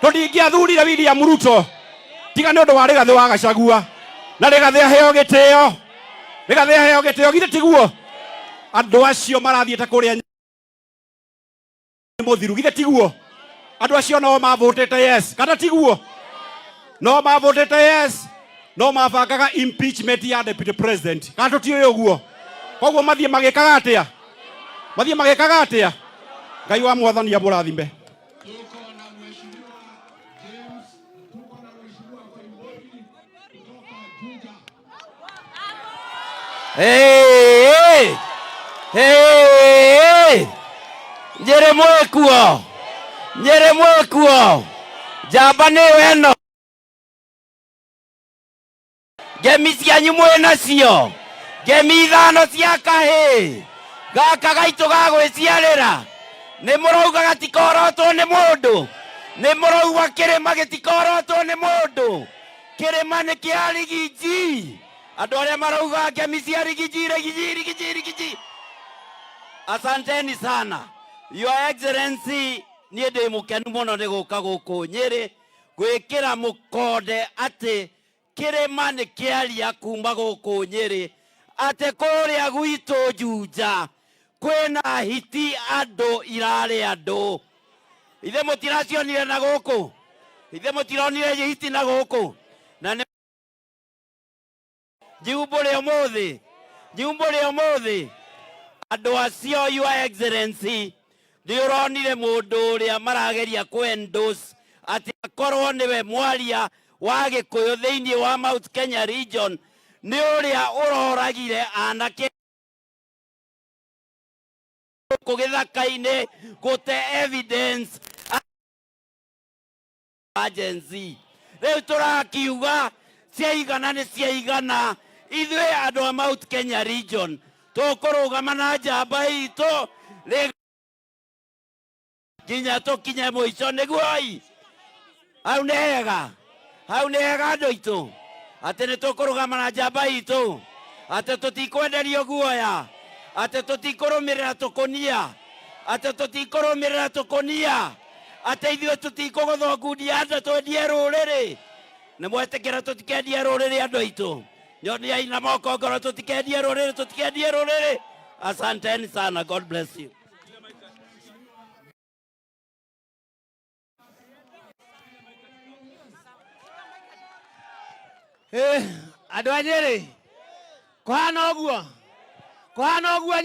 Tũtingĩathurire William Ruto tiga nĩ ũndũ wa Rigathĩ wa Gachagua, na Rigathĩ aheo gĩtĩo, Rigathĩ aheo gĩtĩo, githĩ tiguo? Andũ acio marathiĩte kũrĩa mũthiru, githĩ tiguo? Andũ acio no mavotete yes, kana tiguo? No mavotete yes, no mabangaga impeachment ya deputy president, kana tũtiũĩ ũguo? Koguo mathiĩ magĩkaga atĩa? Mathiĩ magĩkaga atĩa? Ngai wa Mwathani amũrathime. Hey! Hey! Njere mwekuo! Njere mwekuo! Jamba nĩ weno! Ngemi cianyu mwĩna cio! Ngemi ithano cia kahĩ! Gaka gaitũ ga gwĩciarĩra! Nĩ mũrauga gatikorotwo nĩ mũndũ! Nĩ mũrauga kĩrĩma gĩtikorotwo nĩ mũndũ! Kĩrĩma nĩ kĩa Rigiji! Andũ arĩa marauga ngemi cia Rigiji. Asanteni sana. Your Excellency, niĩ ndĩ mũkenu mũno nĩ gũka gũkũ Nyĩrĩ gwĩkĩra mũkonde atĩ kĩrĩma nĩ kĩaria kuma gũkũ Nyĩrĩ atĩ kũrĩa gwitũ Juja kwĩna hiti andũ irarĩ andũ. Ithe mũtiracionire na gũkũ? Ithe mũtironire hiti na gũkũ? Na nĩ Jiumbũre ũmũthĩ andũ acio, Your Excellency, nĩ ũronire mũndũ ũrĩa marageria endorse atĩ akorwo nĩwe mwaria wa Gĩkũyũ thĩinĩ wa Mount Kenya region, nĩ ũrĩa ũroragire anake gĩthaka-inĩ gũte evidence agency. Rĩu tũrakiuga ciaigana nĩ ciaigana, ithuĩ andũ a Mount Kenya region tũkũrũgama na njamba itũ nginya tũkinye mũico, nĩguo? Hau nĩ hega andũ aitũ, atĩ nĩ tũkũrũgama na njamba itũ, atĩ tũtikwenderio guoya, atĩ tũtikũrũmĩrĩra tũkũnia, atĩ ithuĩ tũtikũgũthwo ngundi ya andũ twendie rũrĩrĩ. Nĩ mwetĩkĩra tũtikendie rũrĩrĩ andũ aitũ? Nyoniai na moko ngoro tũtikendie rũrĩrĩ. Asanteni sana. God bless you. Andũ a Nyĩrĩ, kũhana ũguo